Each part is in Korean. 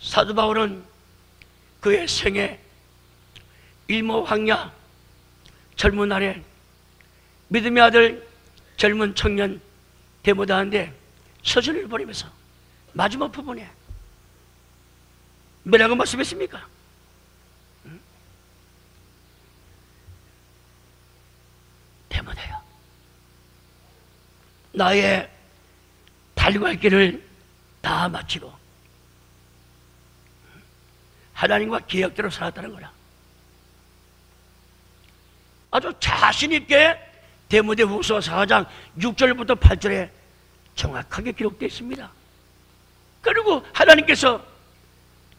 사도 바울은 그의 생애 일모 황야 젊은 날에 믿음의 아들 젊은 청년 데모다한테 서신을 보내면서 마지막 부분에 뭐라고 말씀했습니까? 데모다여, 나의 달려갈 길을 다 마치고 하나님과 계약대로 살았다는 거라. 아주 자신있게 데모데후서 4장 6절부터 8절에 정확하게 기록되어 있습니다. 그리고 하나님께서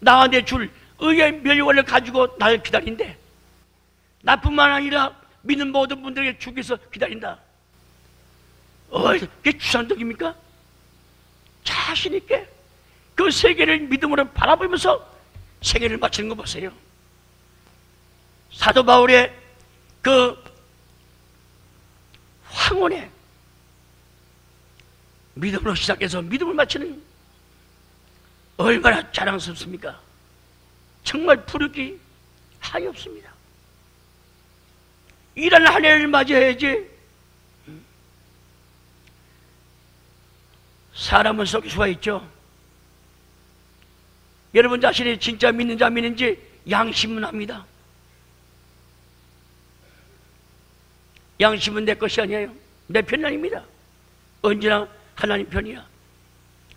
나한테 줄 의의 멸류관을 가지고 나를 기다린대. 나뿐만 아니라 믿는 모든 분들에게 주께서 기다린다. 그게 추상적입니까? 자신있게 그 세계를 믿음으로 바라보면서 생애를 마치는 거 보세요. 사도 바울의 그 황혼에 믿음으로 시작해서 믿음을 마치는 얼마나 자랑스럽습니까? 정말 부르기 한이 없습니다. 이런 한 해를 맞이해야지. 사람은 속일 수가 있죠. 여러분 자신이 진짜 믿는지 안 믿는지 양심은 압니다. 양심은 내 것이 아니에요. 내 편이 아닙니다. 언제나 하나님 편이야.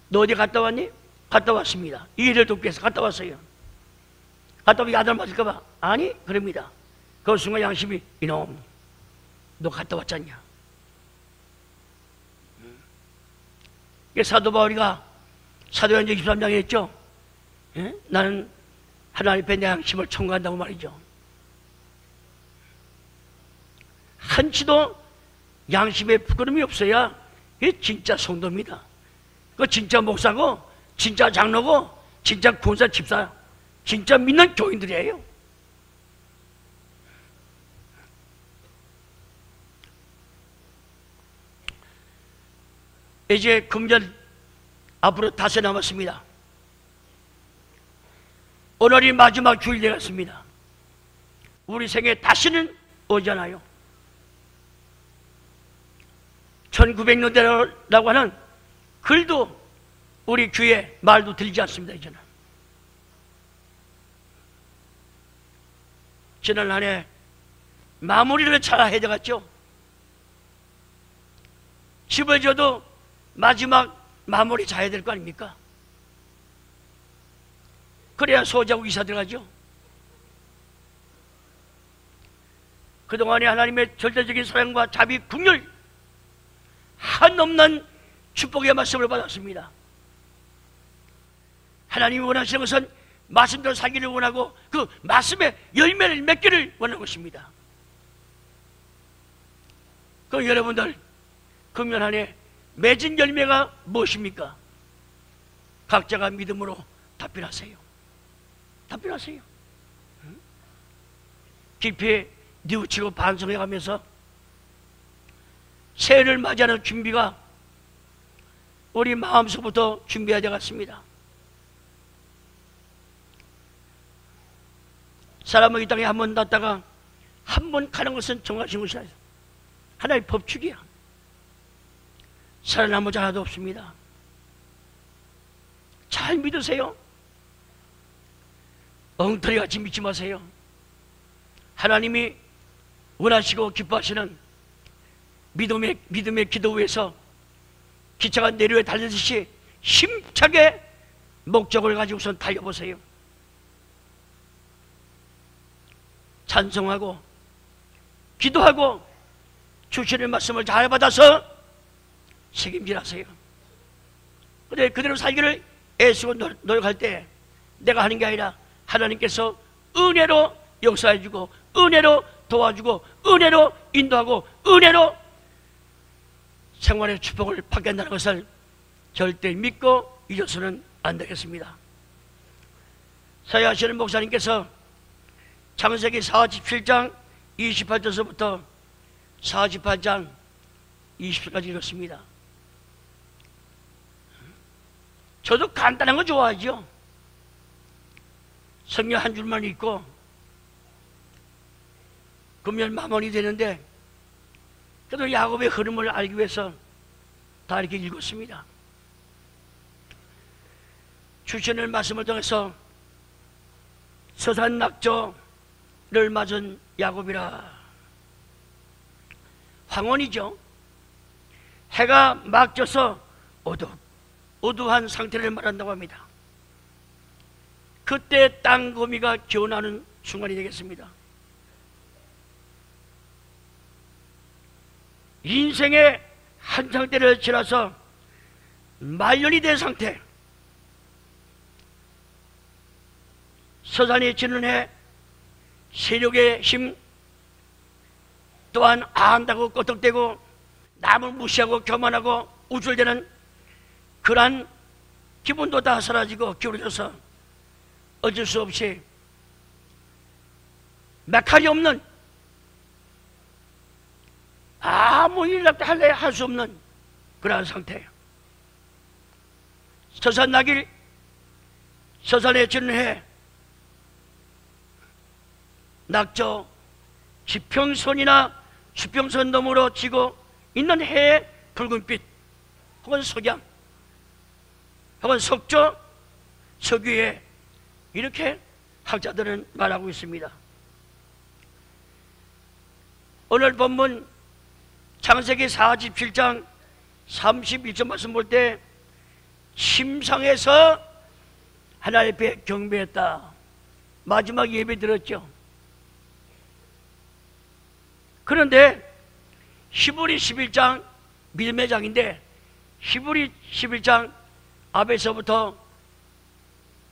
너 어디 갔다 왔니? 갔다 왔습니다. 이 일을 돕기 위해서 갔다 왔어요. 갔다 오면 아들 맞을까봐? 아니, 그럽니다. 그 순간 양심이, 이놈, 너 갔다 왔잖냐. 사도 바울이가 사도행전 23장에 했죠. 나는 하나님 앞에 내 양심을 청구한다고 말이죠. 한치도 양심에 부끄러움이 없어야 이게 진짜 성도입니다. 그 진짜 목사고, 진짜 장로고, 진짜 군사 집사, 진짜 믿는 교인들이에요. 이제 금년 앞으로 닷새 남았습니다. 오늘이 마지막 주일 되었습니다. 우리 생에 다시는 오잖아요. 1900년대라고 하는 글도 우리 귀에 말도 들리지 않습니다. 이제는 지난 한 해 마무리를 잘 해야 되겠죠. 집을 져도 마지막 마무리 잘해야 될 거 아닙니까? 그래야 소자고 이사 들어가죠. 그동안에 하나님의 절대적인 사랑과 자비, 긍휼, 한없는 축복의 말씀을 받았습니다. 하나님이 원하시는 것은 말씀대로 살기를 원하고 그 말씀의 열매를 맺기를 원하는 것입니다. 그 여러분들 금년 한 해 맺은 열매가 무엇입니까? 각자가 믿음으로 답변하세요. 답변하세요. 깊이 뉘우치고 반성해가면서 새해를 맞이하는 준비가 우리 마음속부터 준비해야 되겠습니다. 사람은 이 땅에 한 번 났다가 한 번 가는 것은 정하신 것이 아니라 하나의 법칙이야. 살아남은 자 하나도 없습니다. 잘 믿으세요. 엉터리같이 믿지 마세요. 하나님이 원하시고 기뻐하시는 믿음의 기도 위에서 기차가 내려에 달리듯이 힘차게 목적을 가지고선 달려보세요. 찬송하고 기도하고 주시는 말씀을 잘 받아서 책임질하세요. 근데 그대로 살기를 애쓰고 노력할 때 내가 하는 게 아니라 하나님께서 은혜로 역사해주고 은혜로 도와주고 은혜로 인도하고 은혜로 생활의 축복을 받게 한다는 것을 절대 믿고 잊어서는 안 되겠습니다. 사회하시는 목사님께서 창세기 47장 28절서부터 48장 20절까지 읽었습니다. 저도 간단한 거 좋아하죠. 성경 한 줄만 읽고 금년 마무리 되는데, 그래도 야곱의 흐름을 알기 위해서 다 이렇게 읽었습니다. 주시는 말씀을 통해서 서산 낙조를 맞은 야곱이라. 황혼이죠. 해가 막 져서 어두한 상태를 말한다고 합니다. 그때 땅거미가 기어나는 순간이 되겠습니다. 인생의 한창때를 지나서 말년이 된 상태, 서산이 지는 해 세력의 힘 또한 안다고 끄덕대고 남을 무시하고 교만하고 우쭐대는 그러한 기분도 다 사라지고 기울어져서 어쩔 수 없이 메칼이 없는, 아무 일이라도 할 수 없는 그러한 상태예요. 서산 나길, 서산에 지는 해 낙조 지평선이나 수평선 너머로 지고 있는 해의 붉은빛, 혹은 석양, 혹은 석조, 석유에 이렇게 학자들은 말하고 있습니다. 오늘 본문 창세기 47장 31절 말씀 볼 때 침상에서 하나님 앞에 경배했다. 마지막 예배 드렸죠. 그런데 히브리 11장 믿음의 장인데, 히브리 11장 앞에서부터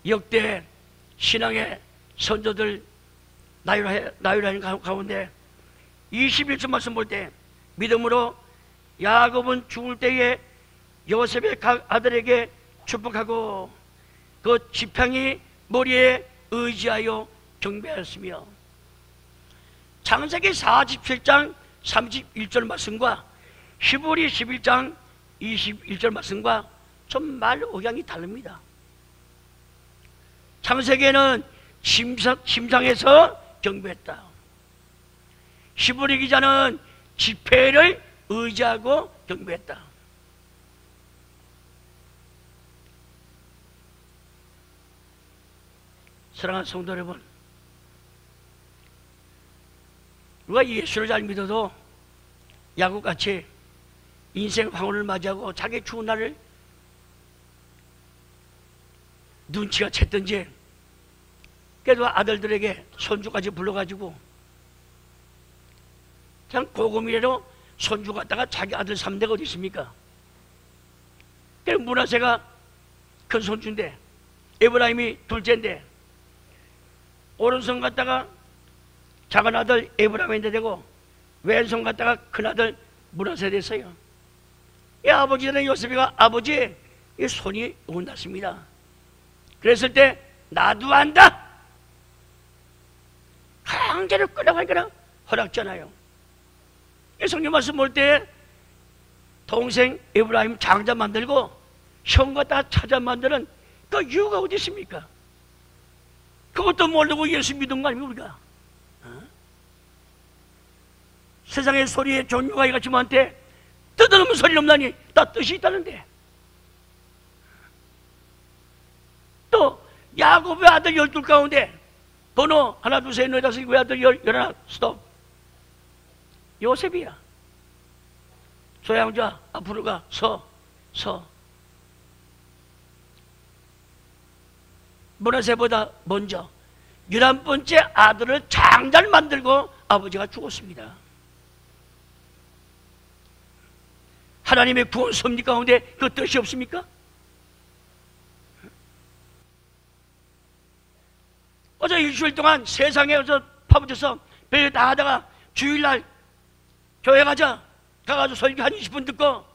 역대 신앙의 선조들 나열하는 가운데 21절 말씀 볼 때, 믿음으로 야곱은 죽을 때에 요셉의 각 아들에게 축복하고 그 지팡이 머리에 의지하여 경배하였으며, 창세기 47장 31절 말씀과 히브리 11장 21절 말씀과 좀 말 억양이 다릅니다. 창세기에는 침상에서 경배했다. 히브리 기자는 지폐를 의지하고 경배했다. 사랑하는 성도 여러분, 우리가 예수를 잘 믿어도 야곱같이 인생 황혼을 맞이하고 자기 죽은 날을 눈치가 챘든지, 그래도 아들들에게 손주까지 불러가지고 그냥 고금이라도 손주 갖다가 자기 아들 삼는 데가 어디 있습니까? 그래서 므낫세가 큰 손주인데 에브라임이 둘째인데 오른손 갖다가 작은 아들 에브라임인데 되고 왼손 갖다가 큰 아들 므낫세 됐어요. 이 아버지는 요셉이가 아버지 이 손이 온났습니다. 그랬을 때 나도 안다, 강제로 끌어가니까 허락잖아요. 성경 말씀 볼 때 동생 에브라임 장자 만들고 형 갖다가 찾아 만드는 그 이유가 어디 있습니까? 그것도 모르고 예수 믿은 거 아닙니까 우리가? 세상의 소리에 종류가 이같이한테 뜯어놓으면 소리 없나니 다 뜻이 있다는데, 또 야곱의 아들 12 가운데 번호 하나 둘 셋 넷 다섯 그 아들 11 스톱 요셉이야. 소양자 앞으로 가 서 므낫세보다 먼저 11번째 아들을 장자를 만들고 아버지가 죽었습니다. 하나님의 구원 섭리 가운데 그 뜻이 없습니까? 어제 일주일 동안 세상에 파묻혀서 배에 다 하다가 주일날 교회 가자 가가지고 설교 한 20분 듣고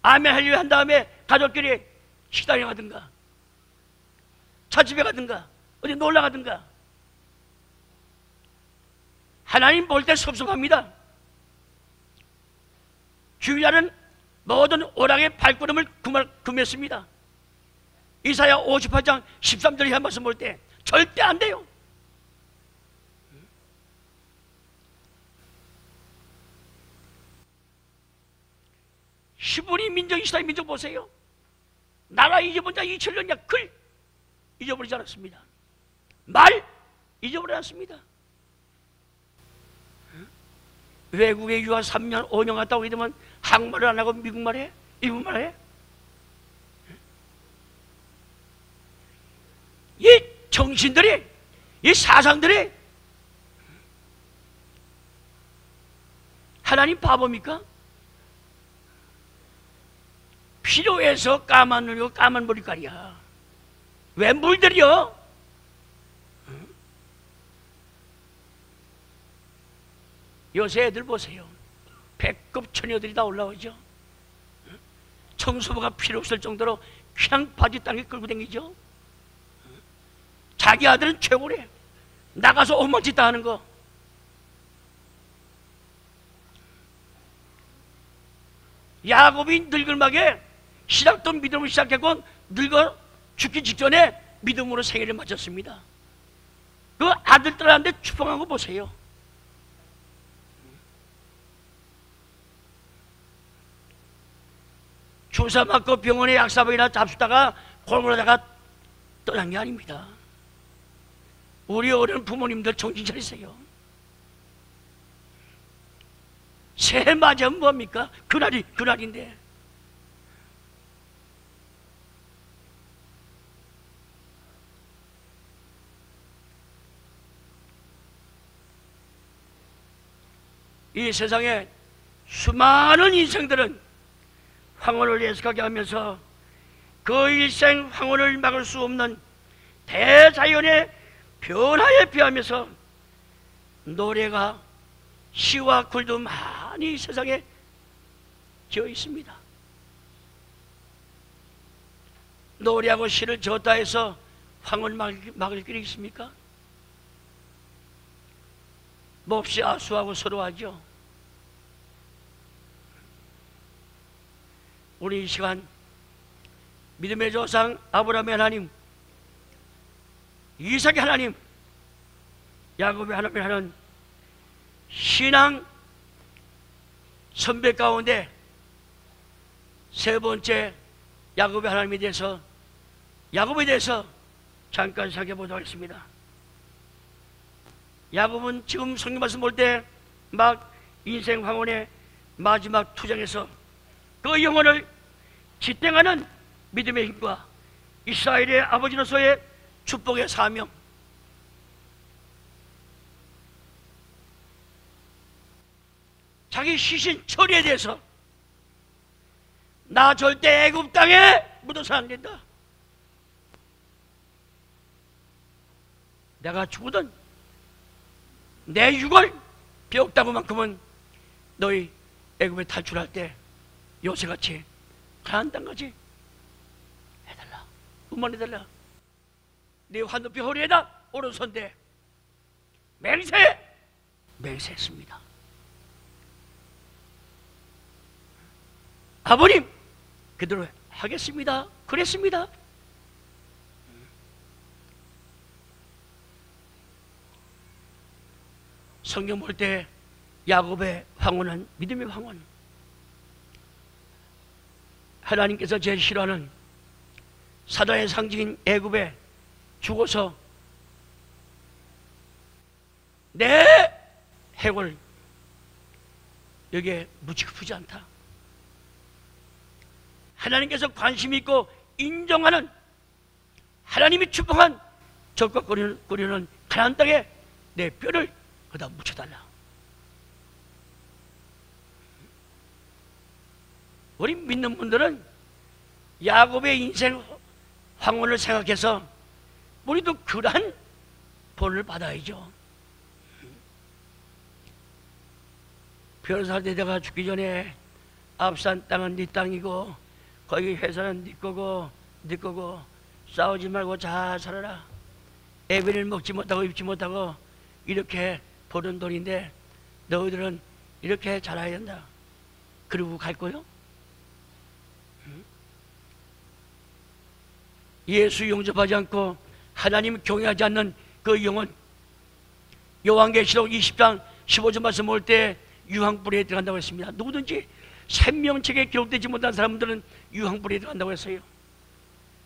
아멘 할렐루야 한 다음에 가족끼리 식당에 가든가 차집에 가든가 어디 놀러 가든가. 하나님 볼 때 섭섭합니다. 주일날은 모든 오락의 발걸음을 금했습니다. 이사야 58장 13절에 한 말씀 볼 때 절대 안 돼요. 히브리 민족, 이스라엘 민족 보세요. 나라 잊어본 자 2000년 글 잊어버리지 않았습니다. 말 잊어버리지 않았습니다. 외국에 유학 3년 5년 갔다 오게 되면 한국말을 안 하고 미국말 해? 일본말 해? 이 정신들이, 이 사상들이 하나님 바보입니까? 필요해서 까만 눈이고 까만 머리깔이야. 왜 물들여? 요새 애들 보세요. 배꼽 처녀들이 다 올라오죠. 청소부가 필요 없을 정도로 그냥 바지 땅에 끌고 다니죠. 자기 아들은 최고래. 나가서 엉망짓 다 하는 거. 야곱이 늙을막에 시작도 믿음을 시작했고 늙어 죽기 직전에 믿음으로 생애를 마쳤습니다. 그 아들들한테 축복한 거 보세요. 주사 맞고 병원에 약사복이나 잡수다가 골골하다가 떠난 게 아닙니다. 우리 어른 부모님들 정신 차리세요. 새해 맞으면 뭡니까? 그날인데. 이 세상에 수많은 인생들은 황혼을 예측하게 하면서 그 일생 황혼을 막을 수 없는 대자연의 변화에 비하면서 노래가 시와 글도 많이 세상에 지어 있습니다. 노래하고 시를 지었다 해서 황혼을 막을 길이 있습니까? 몹시 아수하고 서로하죠. 우리 이 시간 믿음의 조상 아브라함의 하나님, 이삭의 하나님, 야곱의 하나님을 하는 신앙 선배 가운데 세 번째 야곱의 하나님에 대해서, 야곱에 대해서 잠깐 살펴보도록 하겠습니다. 야곱은 지금 성경 말씀 볼 때 막 인생 황혼의 마지막 투쟁에서 그 영혼을 지탱하는 믿음의 힘과 이스라엘의 아버지로서의 축복의 사명, 자기 시신 처리에 대해서 나 절대 애굽 땅에 묻어서 안 된다. 내가 죽으든 내 육을 뼈다구만큼은 너희 애굽에 탈출할 때 요새같이 가나안 땅까지 해달라. 음원해달라. 네 환도뼈 허리에다 오른손대 맹세했습니다. 아버님 그대로 하겠습니다. 그랬습니다. 성경 볼 때 야곱의 황혼은 믿음의 황혼, 하나님께서 제일 싫어하는 사단의 상징인 애굽에 죽어서 내 해골 여기에 묻히고 싶지 않다. 하나님께서 관심 있고 인정하는, 하나님이 축복한 적과 꾸리는 가나안 땅에 내 뼈를 거기다 묻혀달라. 우리 믿는 분들은 야곱의 인생 황혼을 생각해서 우리도 그러한 본을 받아야죠. 변호사 되다가 죽기 전에 앞산 땅은 네 땅이고 거기 회사는 네 거고 싸우지 말고 잘 살아라. 애비를 먹지 못하고 입지 못하고 이렇게 버는 돈인데 너희들은 이렇게 살아야 된다. 그리고 갈 거요? 예수 용접하지 않고 하나님 경외하지 않는 그 영혼, 요한계시록 20장 15절 말씀 볼 때 유황불에 들어간다고 했습니다. 누구든지 생명책에 기록되지 못한 사람들은 유황불에 들어간다고 했어요.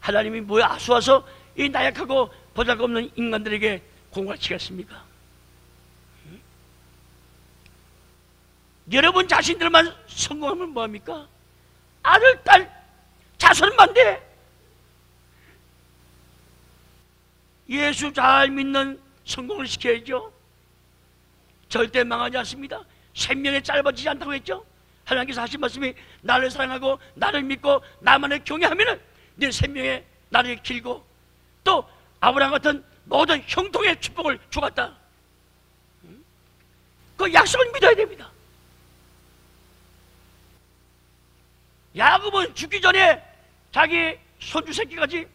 하나님이 뭐야 아수와서 이 나약하고 보잘것없는 인간들에게 공을 치겠습니까? 여러분 자신들만 성공하면 뭐합니까? 아들, 딸, 자손만 돼. 예수 잘 믿는 성공을 시켜야죠. 절대 망하지 않습니다. 생명에 짧아지지 않다고 했죠. 하나님께서 하신 말씀이 나를 사랑하고 나를 믿고 나만을 경외하면 내 생명에 나를 길고 또 아브라함 같은 모든 형통의 축복을 주었다. 그 약속을 믿어야 됩니다. 야곱은 죽기 전에 자기 손주 새끼까지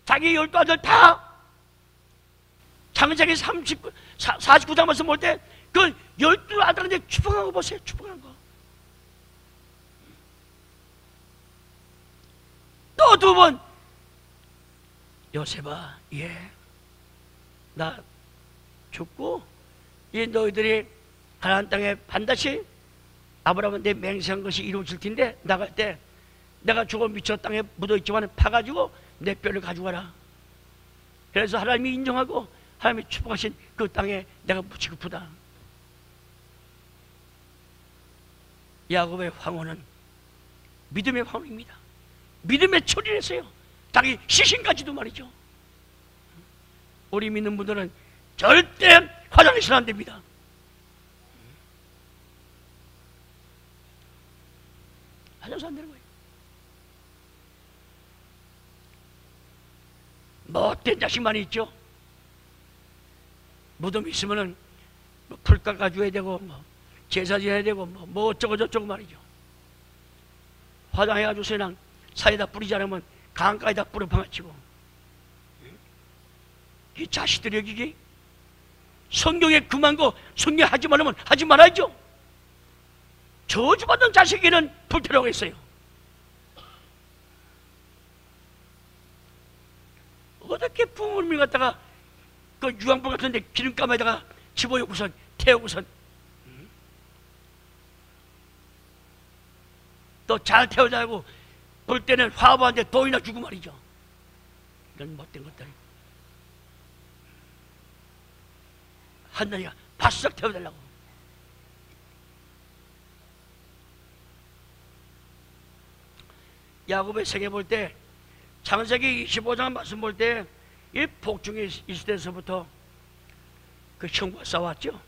자기 12아들 다 창세기 49장 말씀 볼 때 그 12아들한테 축복한 거 보세요. 축복한 거. 또 두 번 요셉아, 나 죽고 이 너희들이 가나안 땅에 반드시 아브라함한테 맹세한 것이 이루어질 텐데 나갈 때 내가 죽어 미쳐 땅에 묻어있지만 파가지고 내 뼈를 가져가라. 그래서 하나님이 인정하고 하나님이 축복하신 그 땅에 내가 묻히고프다. 야곱의 황혼은 믿음의 황혼입니다. 믿음의 처리했어요. 자기 시신까지도 말이죠. 우리 믿는 분들은 절대 화장실 안 됩니다. 화장실 안 되는 거예요. 못된 자식만 있죠. 무덤 있으면은 뭐 풀 깎아줘야 되고 뭐 제사 지내야 되고 뭐 어쩌고 저쩌고 말이죠. 화장해가지고 그냥 사이다 뿌리지 않으면 강가에다 뿌려 파묻히고. 이 자식들이 여기 성경에 금한 거 성경 하지 말으면 하지 말아야죠. 저주받은 자식에게는 불태라고 했어요. 어떻게 부모님을 갖다가 그 유황불 같은데 기름감에다가 집어넣고선 태우고선 또 잘 태우자고 볼 때는 화부한테 돈이나 주고 말이죠. 이런 못된 것들. 하나님가 바싹 태워달라고. 야곱의 생애 볼 때 창세기 25장 말씀 볼 때 이 복중에 있을 때서부터 그 형과 싸웠죠.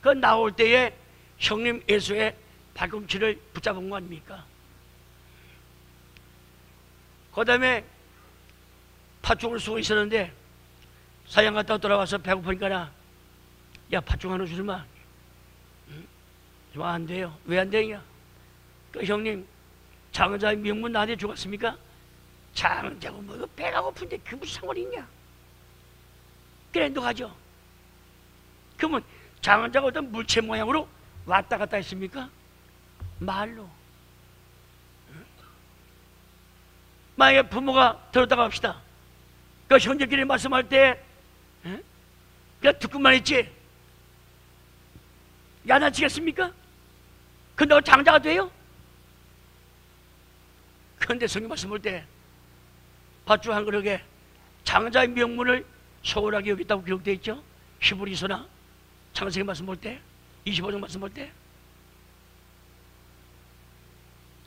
그 나올 때에 형님 에서의 발꿈치를 붙잡은 거 아닙니까? 그 다음에 팥죽을 쓰고 있었는데 사양 갔다 돌아와서 배고프니까 야 팥죽 하나 주지마. 좀 안 돼요. 왜 안 되냐? 그 형님 장자의 명분 나한테 주었습니까? 장자고 뭐 배가 고픈데 그 무슨 상관이 있냐? 그래 너 가죠. 그러면 장자가 어떤 물체 모양으로 왔다 갔다 했습니까? 말로. 만약에 부모가 들었다고 합시다. 그 형제끼리 말씀할 때 그냥 듣고만 있지 야단치겠습니까? 근데 너 장자가 돼요? 그런데 성경 말씀 볼 때 팥죽 한 그릇에 장자의 명분을 소홀하게 여겼다고 기록되어 있죠. 히브리서나 창세기 말씀 볼 때 25장 말씀 볼 때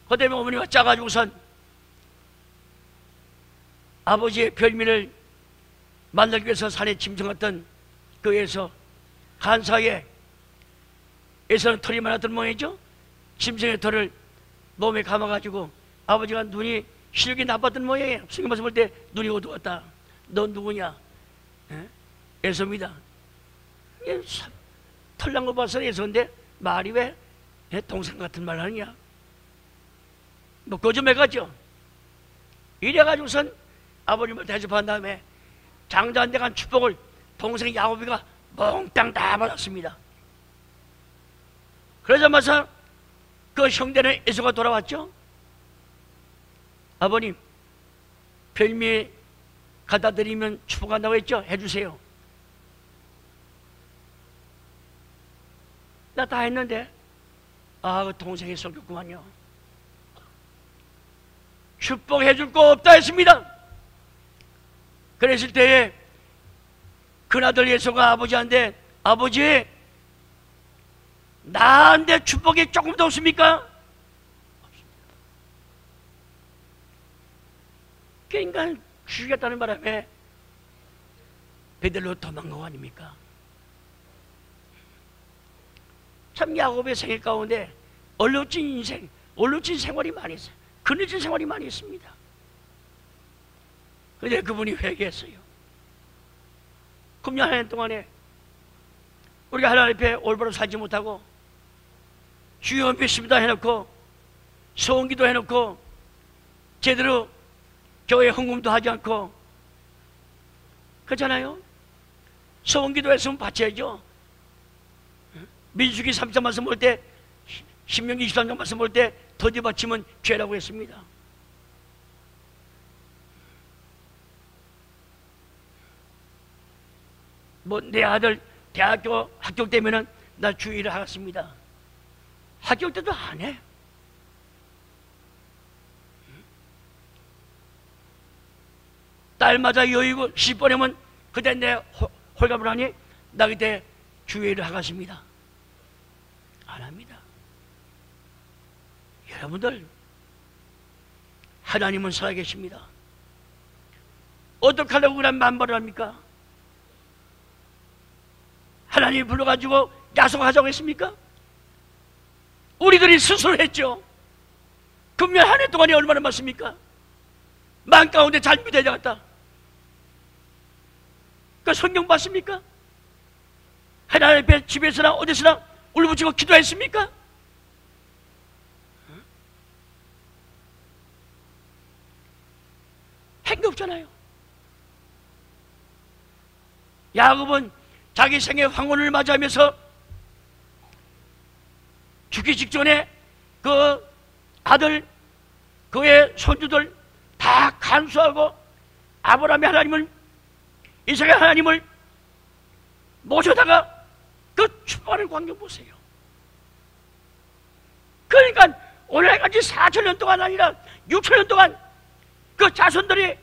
그다음에 어머니가 짜가지고선 아버지의 별미를 만들기 위해서 산에 짐승했던 그에서 간사에 에서는 털이 많았던 모양이죠. 짐승의 털을 몸에 감아가지고 아버지가 눈이 시력이 나빴던 모양이에요. 성경 말씀 볼 때 눈이 어두웠다. 넌 누구냐? 에서입니다. 털난 거 봐서 에서인데 말이 왜 동생 같은 말 하느냐? 뭐 거짓말했죠. 이래가지고선 아버님을 대접한 다음에 장자한테 간 축복을 동생 야곱이가 몽땅 다 받았습니다. 그러자마자 그 형제는 에서가 돌아왔죠. 아버님 별미에 갖다 드리면 축복한다고 했죠? 해주세요. 나 다 했는데 그 동생이 속였구만요. 축복해 줄 거 없다 했습니다. 그랬을 때에 큰아들 예수가 아버지한테, 아버지, 나한테 축복이 조금 더 없습니까? 없습니다. 그러니까 죽이겠다는 바람에 베들로 도망간 거 아닙니까? 참 야곱의 생애 가운데 얼룩진 인생, 얼룩진 생활이 많이 있어요. 그늘진 생활이 많이 있습니다. 그런데 그분이 회개했어요. 금년 한 해 동안에 우리가 하나님 앞에 올바로 살지 못하고 주여 믿습니다 해놓고 소원기도 해놓고 제대로 교회 헌금도 하지 않고 그렇잖아요. 소원기도 했으면 바쳐야죠. 민수기 3장 말씀 볼 때, 신명기 23장 말씀 볼 때 더디 바치면 죄라고 했습니다. 뭐 내 아들 대학교 합격 되면은 나 주일을 하겠습니다. 합격 때도 안 해. 딸마다 여의고 시집 보내면 그때 내 홀갑을 하니 나 그때 주일을 하겠습니다. 안 합니다. 여러분들, 하나님은 살아계십니다. 어떻게 하려고 그런 만발을 합니까? 하나님이 불러가지고 약속하자고 했습니까? 우리들이 스스로 했죠. 금년 한 해 동안에 얼마나 많습니까? 만 가운데 잘 믿어야 되겠다. 그 성경 봤습니까? 하나님 앞에 집에서나 어디서나 울부짖고 기도했습니까? 한 게 없잖아요. 야곱은 자기 생애 황혼을 맞이하면서 죽기 직전에 그 아들, 그의 손주들 다 간수하고 아브라함의 하나님을, 이삭의 하나님을 모셔다가 그 축복하는 광경 보세요. 그러니까 오늘까지 4,000년 동안 아니라 6,000년 동안 그 자손들이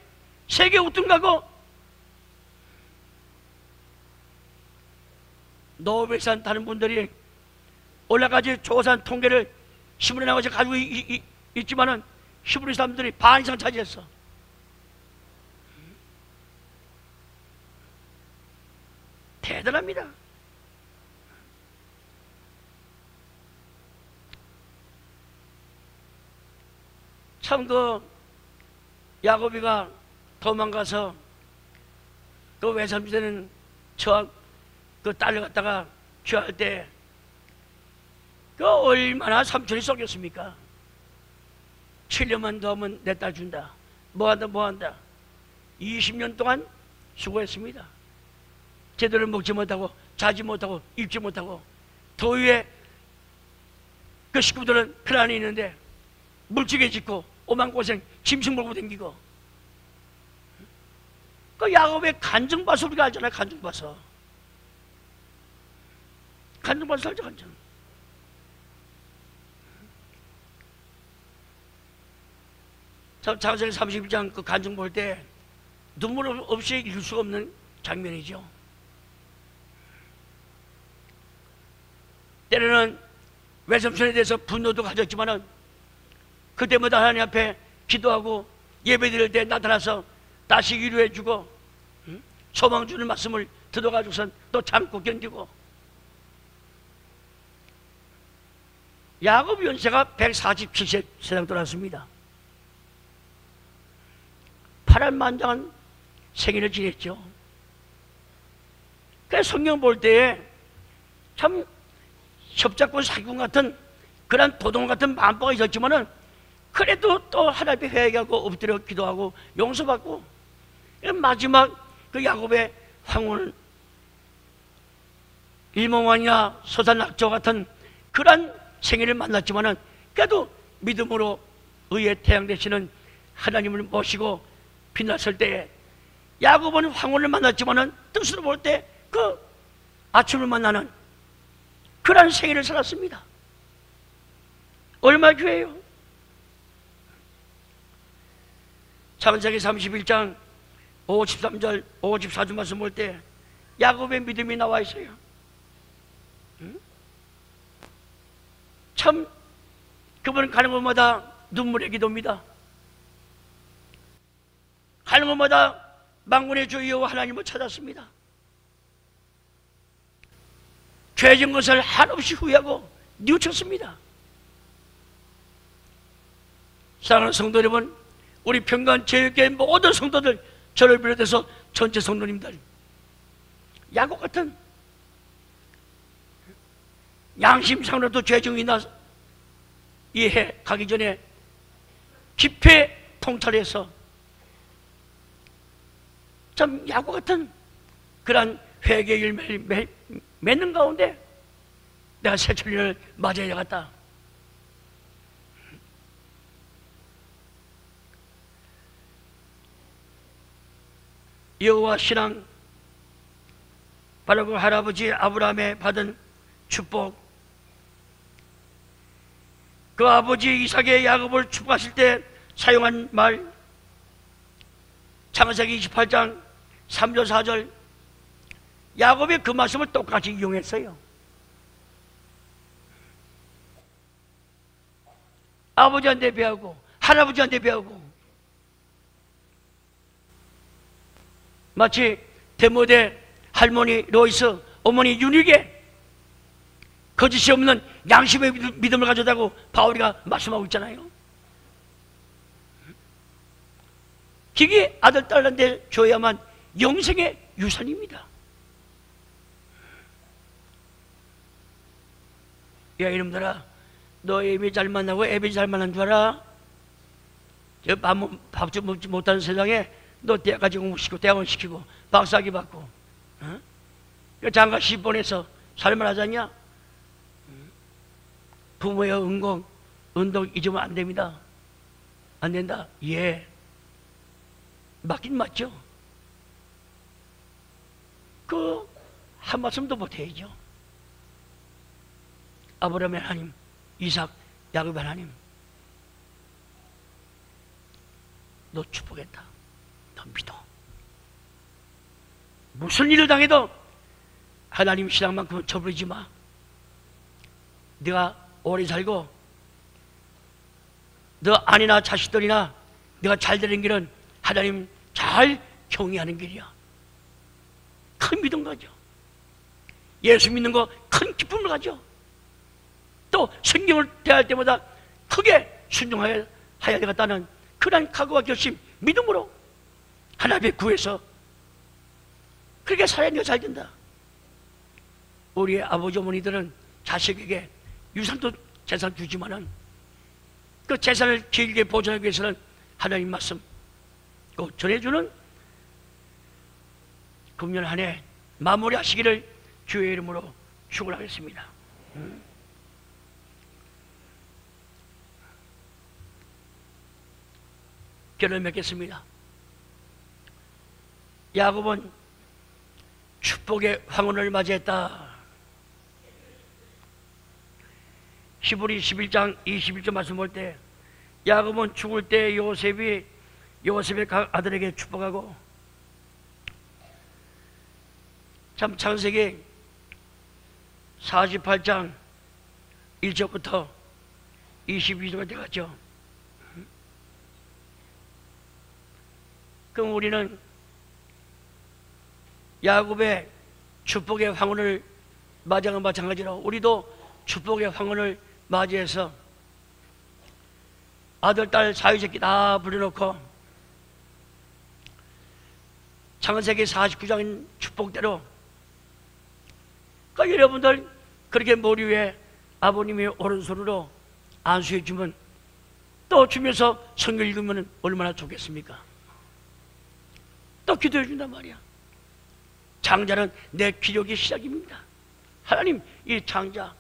세계 우등가고 노벨상 타는 분들이 올라가지 조산 통계를 신문에 나와서 가지고 있지만은 히브리 사람들이 반 이상 차지했어. 대단합니다. 참 그 야곱이가 도망가서 그 외삼촌은 그 딸을 갖다가 취할 때 그 얼마나 삼촌이 속였습니까? 7년만 더 하면 내 딸 준다. 뭐한다 뭐한다. 20년 동안 수고했습니다. 제대로 먹지 못하고 자지 못하고 입지 못하고 더위에 그 식구들은 편안히 있는데 물찌개 짓고 오만고생 짐승 몰고 다니고. 그 야곱의 간증밭을 우리가 알잖아요. 간증밭을. 간증밭을 알죠. 간증. 창세기 31장 그 간증 볼 때 눈물 없이 읽을 수가 없는 장면이죠. 때로는 외삼촌에 대해서 분노도 가졌지만은 그때마다 하나님 앞에 기도하고 예배 드릴 때 나타나서 다시 위로해주고 소망 주는 말씀을 들어가지고선 또 참고 견디고. 야곱 연세가 147세 세상 돌았습니다. 파란만장한 생일을 지냈죠. 그래서 성경 볼 때에 참 협잡고 사기꾼 같은 그런 도둑 같은 마음보가 있었지만은 그래도 또 하나님 앞에 회개하고 엎드려 기도하고 용서받고 마지막 그 야곱의 황혼 일몽왕이나 서산락조 같은 그런 생일을 만났지만은 그래도 믿음으로 의의 태양 되시는 하나님을 모시고 빛났을 때에 야곱은 황혼을 만났지만은 뜻으로 볼 때 그 아침을 만나는 그런 생애를 살았습니다. 얼마나 귀해요. 창세기 31장 53절 54절 말씀 볼 때 야곱의 믿음이 나와 있어요. 참 그분은 가는 곳마다 눈물의 기도입니다. 가는 곳마다 만군의 주 여호와 하나님을 찾았습니다. 죄진 것을 한없이 후회하고 뉘우쳤습니다. 사랑하는 성도 여러분, 우리 평강 제일교회 모든 성도들, 저를 비롯해서 전체 성도님들, 야곱 같은 양심상으로도 죄중이나 이해 가기 전에 집회 통찰해서 참 야곱 같은 그러한 회개의 열매를 맺는 가운데 내가 새천년을 맞이해야겠다. 여호와 신앙, 바로 그 할아버지 아브라함의 받은 축복, 그 아버지 이삭의 야곱을 축복하실 때 사용한 말, 창세기 28장 3절 4절, 야곱이 그 말씀을 똑같이 이용했어요. 아버지한테 배우고 할아버지한테 배우고, 마치 데모데 할머니 로이스, 어머니 유닉에 거짓이 없는 양심의 믿음을 가졌다고 바울이가 말씀하고 있잖아요. 그게 아들 딸한테 줘야만 영생의 유산입니다. 야 이놈들아, 너 애비 잘 만나고 애비 잘 만난 줄 알아? 밥 좀 먹지 못하는 세상에 너 대학까지 공부시키고 대학원 시키고 박사학위 받고 장가 시집 보내서 살만하잖냐? 부모의 은덕 잊으면 안 됩니다. 안 된다? 예, 맞긴 맞죠. 그 한 말씀도 못해야죠. 아브라함의 하나님, 이삭, 야곱의 하나님, 너 축복했다. 너 믿어. 무슨 일을 당해도 하나님 신앙만큼은 저버리지 마. 네가 오래 살고 너 아내나 자식들이나 네가 잘 되는 길은 하나님 잘 경외하는 길이야. 큰 믿음 가져. 예수 믿는 거 큰 기쁨을 가져. 또 성경을 대할 때마다 크게 순종해야 되겠다는 그런 각오와 결심, 믿음으로 하나님의 구해서 그렇게 살아야 네가 잘 된다. 우리의 아버지 어머니들은 자식에게 유산도 재산 주지만은 그 재산을 길게 보존하기 위해서는 하나님 말씀 꼭 전해주는 금년 한 해 마무리하시기를 주의 이름으로 축원하겠습니다. 결론 맺겠습니다. 야곱은 축복의 황혼을 맞이했다. 히브리 11장 21절 말씀 볼 때 야곱은 죽을 때 요셉의 아들에게 축복하고, 참 창세기 48장 1절부터 22절까지 갔죠. 그럼 우리는 야곱의 축복의 황혼을 맞이한 것 마찬가지로 우리도 축복의 황혼을 맞이해서 아들, 딸, 사위새끼 다 불러놓고 창세기 49장 축복대로 그러니까 여러분들 그렇게 머리 위에 아버님이 오른손으로 안수해 주면 또 주면서 성경 읽으면 얼마나 좋겠습니까? 또 기도해 준단 말이야. 장자는 내 기력의 시작입니다. 하나님, 이 장자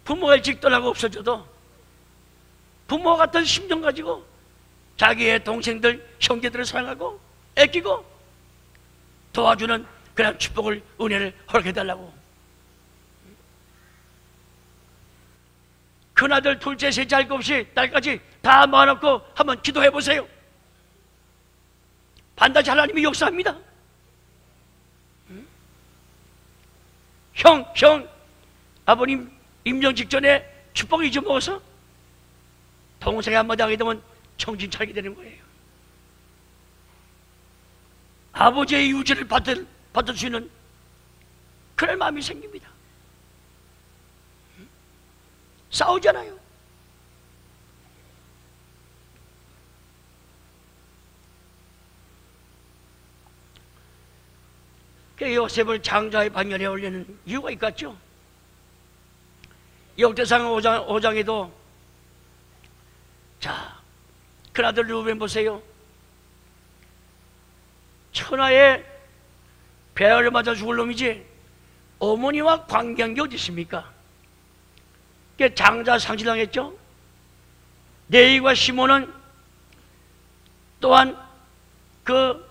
부모가 일찍 떠나고 없어져도 부모와 같은 심정 가지고 자기의 동생들, 형제들을 사랑하고 아끼고 도와주는 그런 축복을, 은혜를 허락해달라고. 큰아들, 둘째, 셋째 할 것 없이 딸까지 다 모아놓고 한번 기도해 보세요. 반드시 하나님이 역사합니다. 형, 아버님 임종 직전에 축복 잊어먹어서 동생이 한마디 하게 되면 정신 차리게 되는 거예요. 아버지의 유지를 받을 수 있는 그런 마음이 생깁니다. 싸우잖아요. 요셉을 장자의 반열에 올리는 이유가 있겠죠. 역대상 5장에도 자, 큰아들 루벤 보세요. 천하의 배를 맞아 죽을 놈이지 어머니와 관계한 게 어디 있습니까? 장자 상실당했죠. 레위와 시몬은 또한 그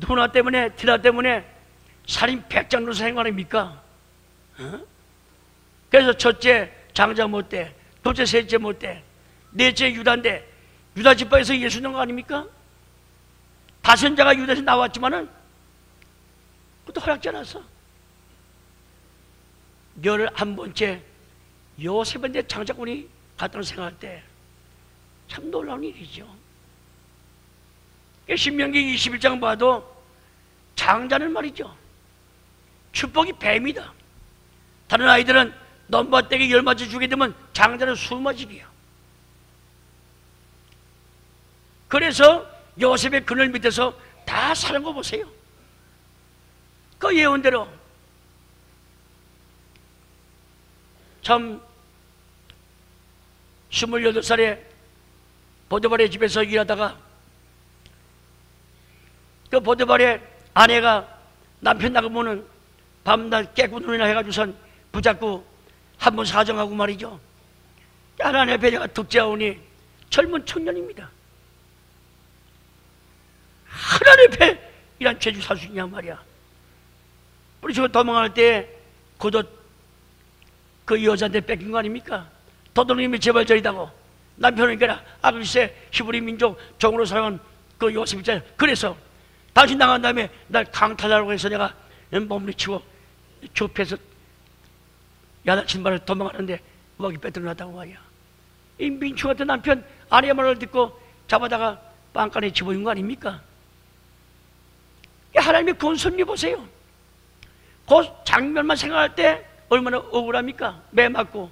누나 때문에, 디나 때문에 살인 100장로 생활합니까? 그래서 첫째 장자 못돼, 둘째 셋째 못돼, 넷째 유다인데 유다 지파에서 예수 넣은 거 아닙니까? 다선자가 유다에서 나왔지만은 그것도 허락지 않았어. 11번째 요셉한테 장자꾼이 갔다는 생각할 때 참 놀라운 일이죠. 신명기 21장 봐도 장자는 말이죠, 축복이 뱀이다. 다른 아이들은 넘바떼기 10마리 주게 되면 장자는 20마리야. 그래서 요셉의 그늘 밑에서 다 사는 거 보세요. 그 예언대로 참 28살에 보디발의 집에서 일하다가 그 보디발의 아내가 남편 나가면은 밤낮 깨고 눈이나 해가지고선 붙잡고 한번 사정하고 말이죠. 하나님의 배려가 득자오니 젊은 청년입니다. 하나님의 배이란 죄주 살 수 있냐 말이야. 우리 저 도망할 때 겉옷 그 여자한테 뺏긴 거 아닙니까? 도둑님이 재발절이다고 남편은 그라 글쎄 히브리 민족 종으로 살아간 그 요셉 있잖아요. 그래서 당신 나간 다음에 날 강탈하라고 해서 내가 몸부림치고 좁혀서 야단친 말을 도망가는데 먹이 빼들어놨다고 말이야. 이 민초 같은 남편 아내의 말을 듣고 잡아다가 빵간에 집어준 거 아닙니까? 하나님의 권선미 보세요. 그 장면만 생각할 때 얼마나 억울합니까? 매 맞고.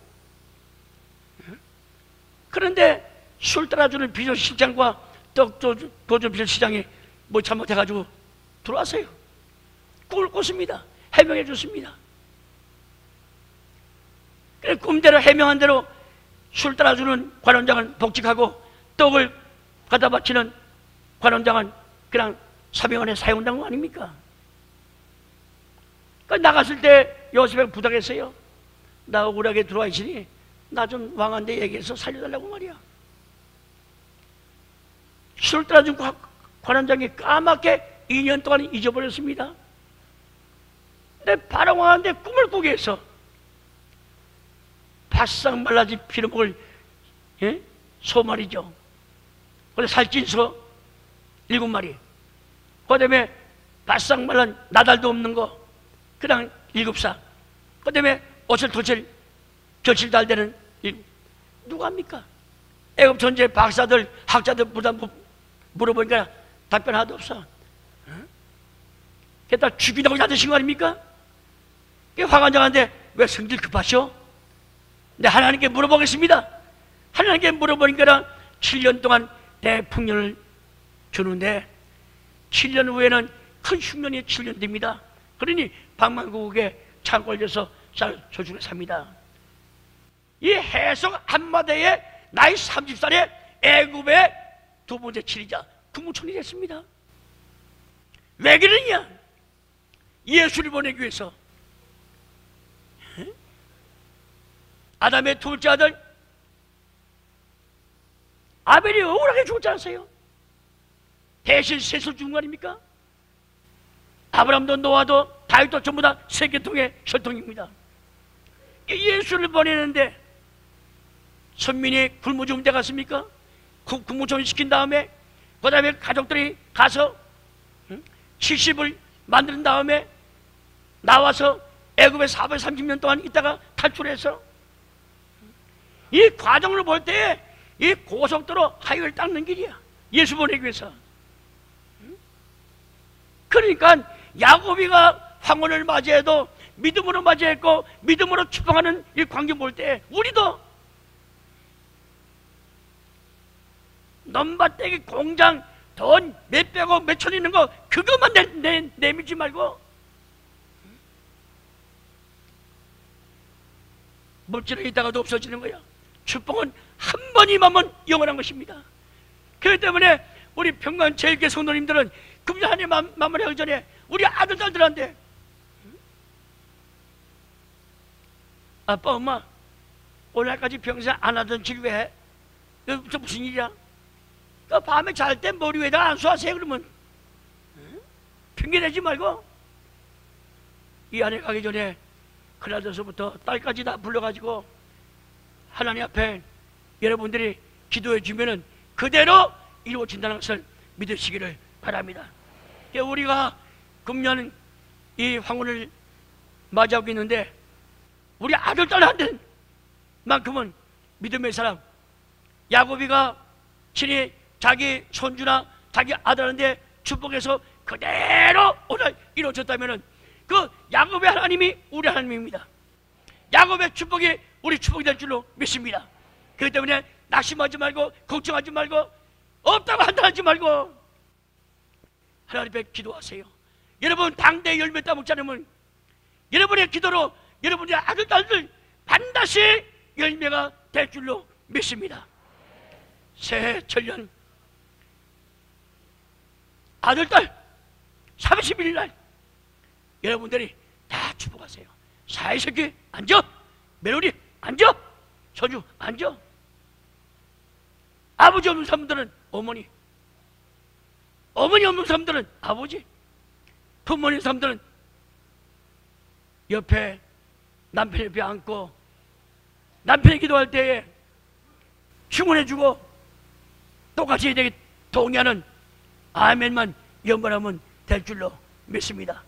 그런데 술 따라주는 비서실장과 떡 도전 비서실장이 뭐 잘못해가지고 들어왔어요. 꿈을 꿨습니다. 해명해 줬습니다. 꿈대로 해명한 대로 술 따라주는 관원장은 복직하고 떡을 갖다 바치는 관원장은 그냥 사병원에 사용된 거 아닙니까? 그러니까 나갔을 때 요셉이 부탁했어요. 나 억울하게 들어와 있으니 나 좀 왕한테 얘기해서 살려달라고 말이야. 술 따라준 관원장이 까맣게 2년 동안 잊어버렸습니다. 근데 바로 왕한테 꿈을 꾸게 해서 바싹 말라진 피로먹을 소 말이죠. 그래서 살찐 소 7마리, 그 다음에 바싹 말란 나달도 없는 거 그냥 7쌍, 그 다음에 옷을 젖을 달되는 누가 합니까? 애굽 전체 박사들, 학자들 물어보니까 답변 하나도 없어. 게다가 죽이라고 놔두신 거 아닙니까? 화관장한테 왜 성질 급하셔? 근데 하나님께 물어보겠습니다. 하나님께 물어보니까 7년 동안 대풍년을 주는데 7년 후에는 큰 흉년이 7년 됩니다. 그러니 방망국에 창골려서 저주를 삽니다. 이 해석 한마디에 나이 30살에 애굽의 두 번째 치리자 국무총리 됐습니다. 왜 그러냐? 예수를 보내기 위해서. 아담의 둘째 아들 아벨이 억울하게 죽었지 않았어요? 대신 셋을 죽은 거 아닙니까? 아브람도 노아도 다윗도 전부 다 세계통의 혈통입니다. 예수를 보내는데 선민이 굶어 죽은 데 갔습니까? 국무총리 시킨 다음에 그 다음에 가족들이 가서 70을 만든 다음에 나와서 애굽에 430년 동안 있다가 탈출해서 이 과정을 볼 때 이 고속도로 하이웨이를 닦는 길이야. 예수 보내기 위해서. 그러니까 야곱이가 황혼을 맞이해도 믿음으로 맞이했고 믿음으로 축복하는 이 광경 볼 때 우리도 넘바떼기 공장 돈 몇백억 몇천 있는 거 그것만 내밀지 말고 물질은 있다가도 없어지는 거야. 축복은 한 번 임하면 영원한 것입니다. 그렇기 때문에 우리 평강 제일교회 성도님들은 금년 한 해 마무리하기 전에 우리 아들 딸들한테 아빠 엄마 오늘까지 평생 안 하던 질 왜 해? 이거 무슨 일이야? 그 밤에 잘 때 머리 위에다가 안수하세요. 그러면 핑계내지 말고 이 안에 가기 전에 그날서부터 딸까지 다 불러가지고 하나님 앞에 여러분들이 기도해 주면은 그대로 이루어진다는 것을 믿으시기를 바랍니다. 우리가 금년 이 황혼을 맞이하고 있는데 우리 아들 딸한테 만큼은 믿음의 사람 야곱이가 친히 자기 손주나 자기 아들한테 축복해서 그대로 오늘 이루어졌다면 그 야곱의 하나님이 우리 하나님입니다. 야곱의 축복이 우리 축복이 될 줄로 믿습니다. 그렇기 때문에 낙심하지 말고 걱정하지 말고 없다고 한탄하지 말고 하나님 앞에 기도하세요. 여러분 당대 열매 따먹지 않으면 여러분의 기도로 여러분의 아들 딸들 반드시 열매가 될 줄로 믿습니다. 새해 철년 아들 딸 30일 날 여러분들이 다 축복하세요. 사이새끼 앉아, 며느리 앉아, 손주 앉아. 아버지 없는 사람들은 어머니, 어머니 없는 사람들은 아버지, 부모님 사람들은 옆에 남편 옆에 앉고 남편이 기도할 때에 충원해주고 똑같이 되게 동의하는 아멘만 연번하면 될 줄로 믿습니다.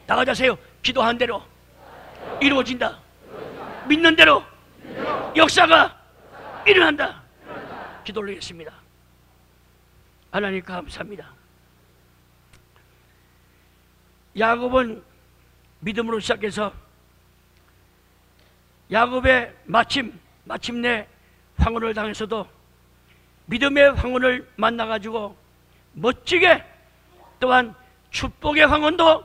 나가자세요. 기도한 대로 이루어진다. 믿는 대로 역사가 일어난다. 기도를 했습니다. 하나님 감사합니다. 야곱은 믿음으로 시작해서 야곱의 마침내 황혼을 당해서도 믿음의 황혼을 만나가지고 멋지게 또한 축복의 황혼도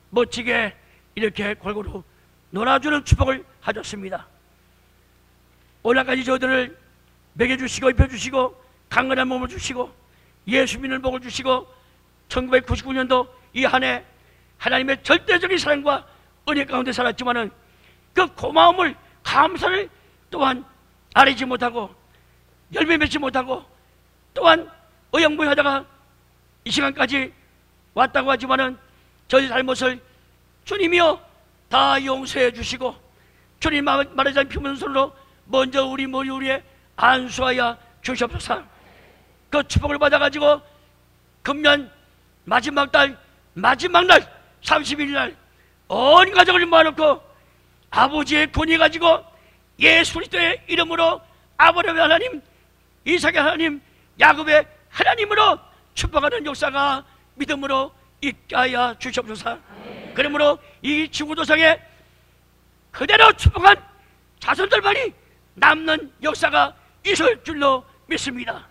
멋지게 이렇게 골고루 놀아주는 축복을 하셨습니다. 오늘까지 저들을 먹여주시고 입혀주시고 강건한 몸을 주시고 예수 믿는 복을 주시고 1999년도 이 한 해 하나님의 절대적인 사랑과 은혜 가운데 살았지만은 그 고마움을 감사를 또한 아뢰지 못하고 열매 맺지 못하고 또한 어영부영하다가 이 시간까지 왔다고 하지만은 저희 잘못을 주님이여 다 용서해 주시고 주님 말하지 않은 피묻은 손으로 먼저 우리 머리 위에 안수하여 주시옵소서. 그 축복을 받아가지고 금년 마지막 날 30일 날 온 가족을 모아놓고 아버지의 권위 가지고 예수 그리스도의 이름으로 아브라함의 하나님, 이삭의 하나님, 야곱의 하나님으로 축복하는 역사가 믿음으로 있게 하여 주시옵소서. 그러므로 이 지구도상에 그대로 축복한 자손들만이 남는 역사가 있을 줄로 믿습니다.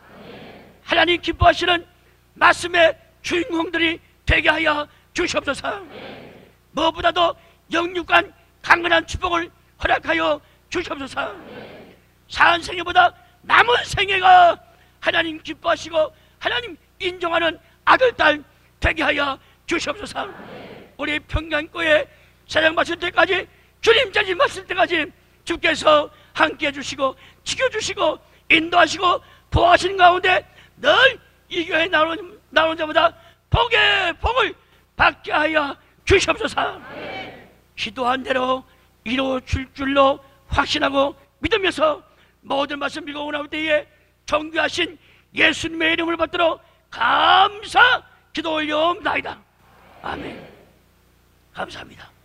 하나님 기뻐하시는 말씀의 주인공들이 되게 하여 주시옵소서. 무엇보다도 영육간 강건한 축복을 허락하여 주시옵소서. 사한 생애보다 남은 생애가 하나님 기뻐하시고 하나님 인정하는 아들, 딸 되게 하여 주시옵소서. 우리 평강교회 사랑받을 때까지 주님 자리 맡을 때까지 주께서 함께해 주시고 지켜주시고 인도하시고 부하신 가운데 늘 이 교회 나오는 자마다 복을 받게 하여 주시옵소서. 기도한 대로 이루어질 줄로 확신하고 믿으면서 모든 말씀 믿고 나올 때에 정교하신 예수님의 이름을 받들어 감사 기도 올려옵나이다. 아멘. 감사합니다.